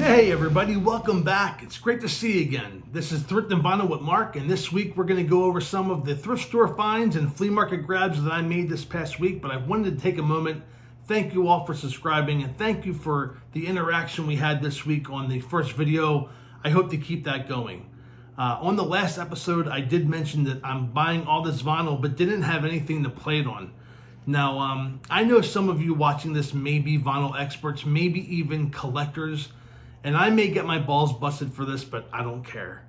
Hey everybody, welcome back. It's great to see you again. This is Thriftin Vinyl with Mark, and this week we're going to go over some of the thrift store finds and flea market grabs that I made this past week, but I wanted to take a moment. Thank you all for subscribing, and thank you for the interaction we had this week on the first video. I hope to keep that going. On the last episode, I did mention that I'm buying all this vinyl, but didn't have anything to play it on. Now, I know some of you watching this may be vinyl experts, maybe even collectors, and I may get my balls busted for this, but I don't care.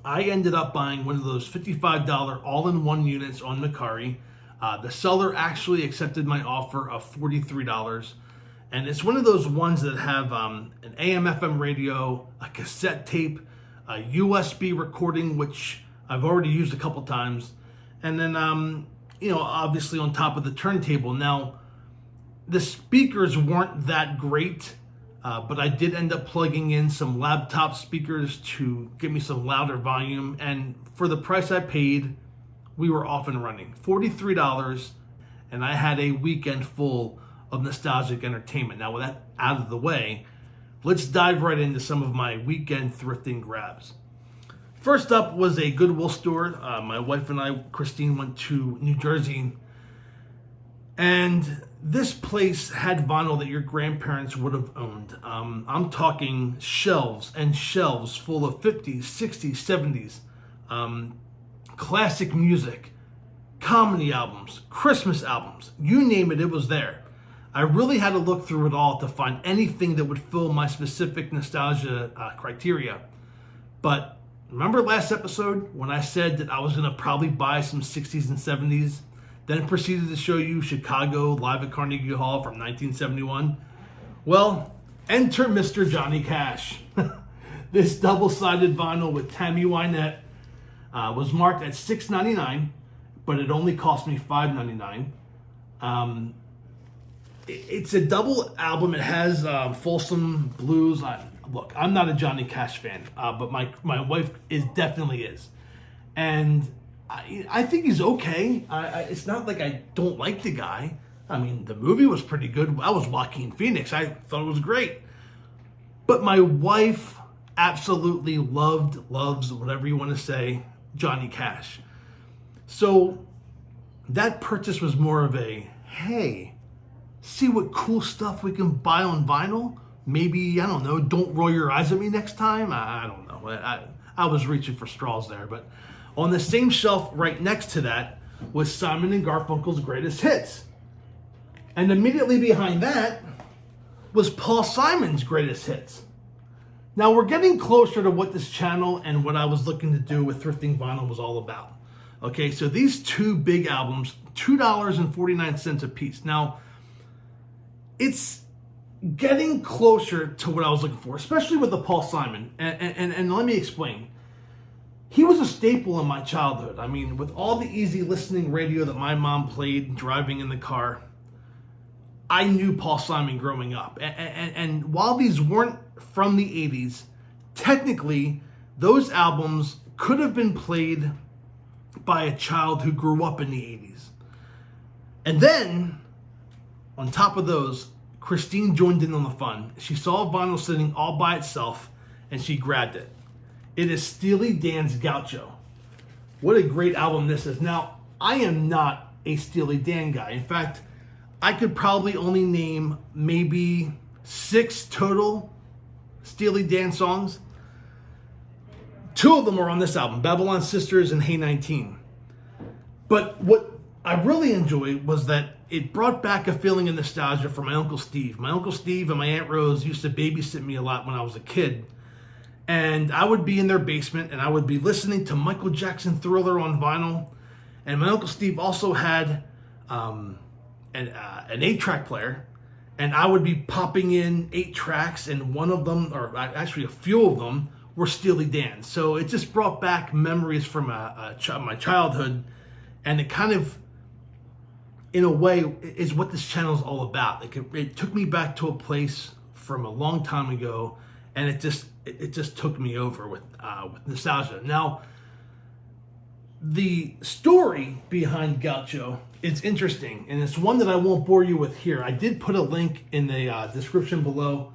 I ended up buying one of those $55 all-in-one units on Mercari. The seller actually accepted my offer of $43. And it's one of those ones that have an AM/FM radio, a cassette tape, a USB recording, which I've already used a couple times, and then, obviously on top of the turntable. Now, the speakers weren't that great, but I did end up plugging in some laptop speakers to give me some louder volume, and for the price I paid, we were off and running. $43, and I had a weekend full of nostalgic entertainment. Now, with that out of the way, let's dive right into some of my weekend thrifting grabs. First up was a Goodwill store. My wife and I, Christine, went to New Jersey, and this place had vinyl that your grandparents would have owned. I'm talking shelves and shelves full of 50s, 60s, 70s, classic music, comedy albums, Christmas albums, you name it, it was there. I really had to look through it all to find anything that would fill my specific nostalgia criteria. But remember last episode when I said that I was going to probably buy some 60s and 70s? Then proceeded to show you Chicago live at Carnegie Hall from 1971. Well, enter Mr. Johnny Cash. This double-sided vinyl with Tammy Wynette was marked at $6.99, but it only cost me $5.99. It's a double album. It has Folsom Blues. Look, I'm not a Johnny Cash fan, but my wife definitely is. And I think he's okay. It's not like I don't like the guy. I mean, the movie was pretty good. I was Joaquin Phoenix. I thought it was great. But my wife absolutely loves, whatever you want to say, Johnny Cash. So that purchase was more of a, hey, see what cool stuff we can buy on vinyl? Maybe, I don't know, don't roll your eyes at me next time? I don't know. I was reaching for straws there, but on the same shelf right next to that was Simon and Garfunkel's Greatest Hits. And immediately behind that was Paul Simon's Greatest Hits. Now we're getting closer to what this channel and what I was looking to do with Thrifting Vinyl was all about. Okay, so these two big albums, $2.49 a piece. Now, it's getting closer to what I was looking for, especially with the Paul Simon. And let me explain. He was a staple in my childhood. I mean, with all the easy listening radio that my mom played driving in the car, I knew Paul Simon growing up. And while these weren't from the 80s, technically, those albums could have been played by a child who grew up in the 80s. And then, on top of those, Christine joined in on the fun. She saw vinyl sitting all by itself, and she grabbed it. It is Steely Dan's Gaucho. What a great album this is. Now, I am not a Steely Dan guy. In fact, I could probably only name maybe 6 total Steely Dan songs. 2 of them are on this album, Babylon Sisters and Hey 19. But what I really enjoyed was that it brought back a feeling of nostalgia for my Uncle Steve. My Uncle Steve and my Aunt Rose used to babysit me a lot when I was a kid. And I would be in their basement and I would be listening to Michael Jackson Thriller on vinyl. And my Uncle Steve also had an 8-track player. And I would be popping in 8 tracks, and one of them, or actually a few of them, were Steely Dan. So it just brought back memories from my childhood. And it kind of, in a way, is what this channel is all about. It took me back to a place from a long time ago, and it just took me over with nostalgia. Now, the story behind Gaucho is interesting, and it's one that I won't bore you with here. I did put a link in the description below.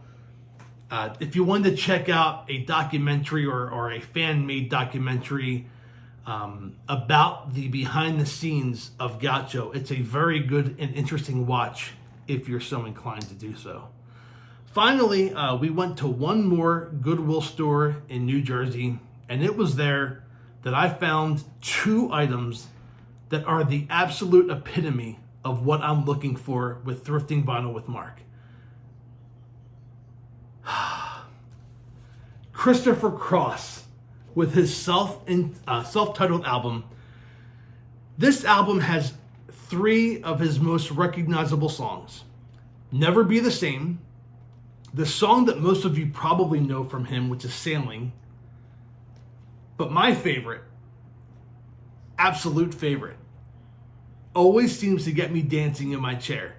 If you wanted to check out a documentary or a fan-made documentary about the behind the scenes of Gaucho, it's a very good and interesting watch if you're so inclined to do so. Finally, we went to one more Goodwill store in New Jersey, and it was there that I found two items that are the absolute epitome of what I'm looking for with Thrifting Vinyl with Mark. Christopher Cross with his self-titled album. This album has three of his most recognizable songs. Never Be the Same, the song that most of you probably know from him, which is Sailing, but my favorite, absolute favorite, always seems to get me dancing in my chair.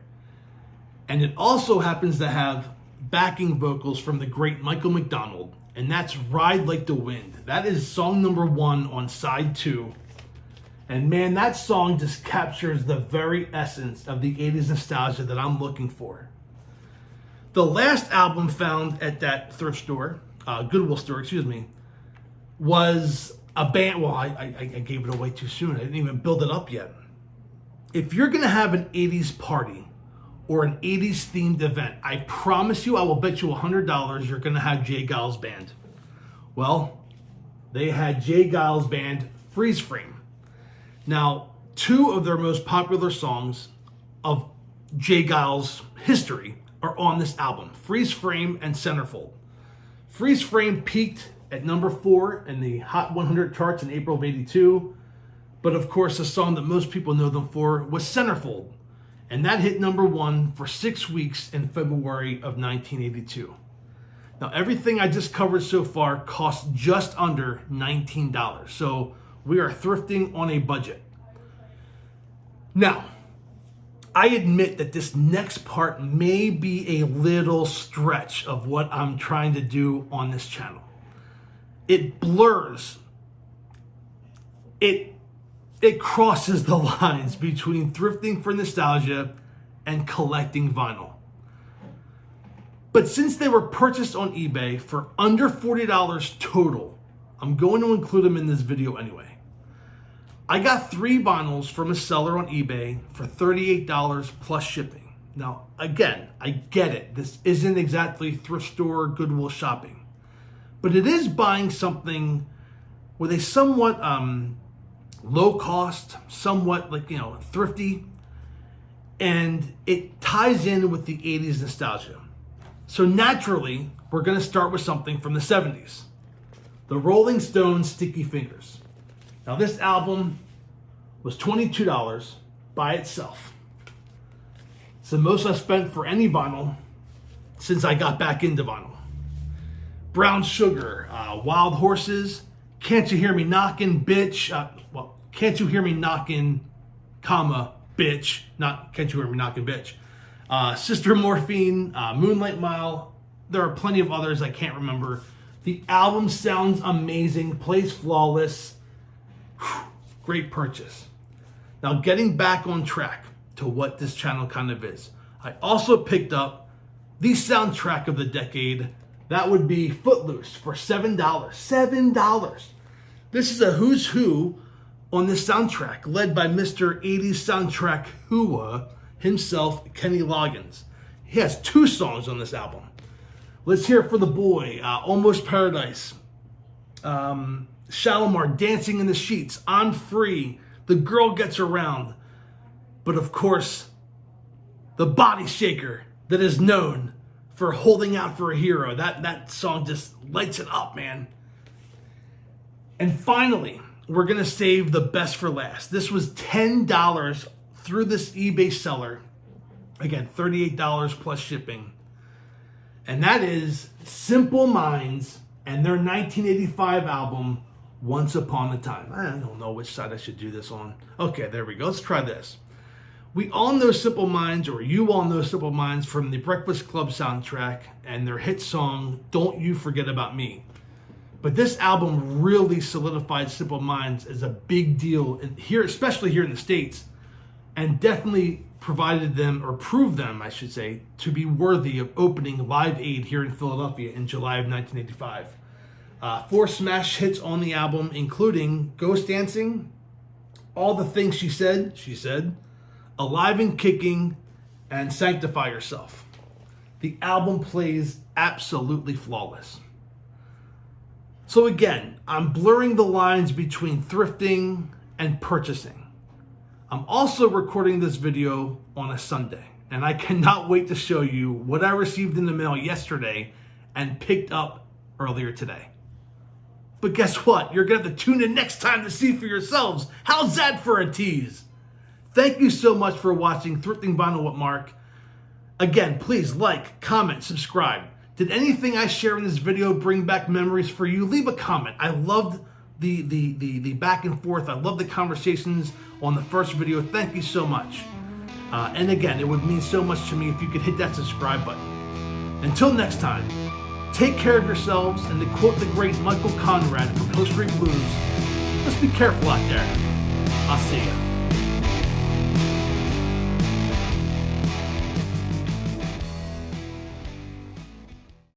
And it also happens to have backing vocals from the great Michael McDonald, and that's Ride Like the Wind. That is song number 1 on side 2. And man, that song just captures the very essence of the 80s nostalgia that I'm looking for. The last album found at that thrift store, Goodwill store, was a band. Well, I gave it away too soon. I didn't even build it up yet. If you're going to have an 80s party or an 80s themed event, I promise you, I will bet you $100 you're going to have Giles Band. Well, they had Giles Band Freeze Frame. Now, two of their most popular songs of Giles' history are on this album, Freeze Frame and Centerfold. Freeze Frame peaked at number 4 in the Hot 100 charts in April of '82. But of course, the song that most people know them for was Centerfold. And that hit number 1 for 6 weeks in February of 1982. Now, everything I just covered so far costs just under $19. So we are thrifting on a budget. Now, I admit that this next part may be a little stretch of what I'm trying to do on this channel. It blurs. It crosses the lines between thrifting for nostalgia and collecting vinyl. But since they were purchased on eBay for under $40 total, I'm going to include them in this video anyway. I got 3 vinyls from a seller on eBay for $38 plus shipping. Now, again, I get it. This isn't exactly thrift store Goodwill shopping. But it is buying something with a somewhat low cost, somewhat thrifty, and it ties in with the 80s nostalgia. So naturally, we're going to start with something from the 70s. The Rolling Stones' Sticky Fingers. Now this album was $22 by itself. It's the most I spent for any vinyl since I got back into vinyl. Brown Sugar, Wild Horses, Can't You Hear Me Knockin', Bitch. Can't You Hear Me Knockin', comma, Bitch. Not Can't You Hear Me Knockin', Bitch. Sister Morphine, Moonlight Mile. There are plenty of others I can't remember. The album sounds amazing, plays flawless. Great purchase. Now, getting back on track to what this channel kind of is, I also picked up the soundtrack of the decade. That would be Footloose for $7. $7. This is a who's who on this soundtrack, led by Mr. 80s soundtrack whoa himself, Kenny Loggins. He has 2 songs on this album. Let's hear it for the boy, Almost Paradise, Shalimar, Dancing in the Sheets, I'm Free, The Girl Gets Around, but of course, the body shaker that is known for Holding Out for a Hero. That song just lights it up, man. And finally, we're going to save the best for last. This was $10 through this eBay seller. Again, $38 plus shipping. And that is Simple Minds and their 1985 album, Once Upon a Time. I don't know which side I should do this on. Okay, there we go. Let's try this. We all know Simple Minds, or you all know Simple Minds, from the Breakfast Club soundtrack and their hit song, Don't You Forget About Me. But this album really solidified Simple Minds as a big deal here, especially here in the States, and definitely provided them, or proved them, I should say, to be worthy of opening Live Aid here in Philadelphia in July of 1985. 4 smash hits on the album, including Ghost Dancing, All the Things She Said, Alive and Kicking, and Sanctify Yourself. The album plays absolutely flawless. So again, I'm blurring the lines between thrifting and purchasing. I'm also recording this video on a Sunday, and I cannot wait to show you what I received in the mail yesterday and picked up earlier today. But guess what? You're going to have to tune in next time to see for yourselves. How's that for a tease? Thank you so much for watching Thriftin Vinyl with Mark. Again, please like, comment, subscribe. Did anything I share in this video bring back memories for you? Leave a comment. I loved the back and forth. I love the conversations on the first video. Thank you so much. And again, it would mean so much to me if you could hit that subscribe button. Until next time, take care of yourselves, and to quote the great Michael Conrad from Hill Street Blues, let's be careful out there. I'll see you.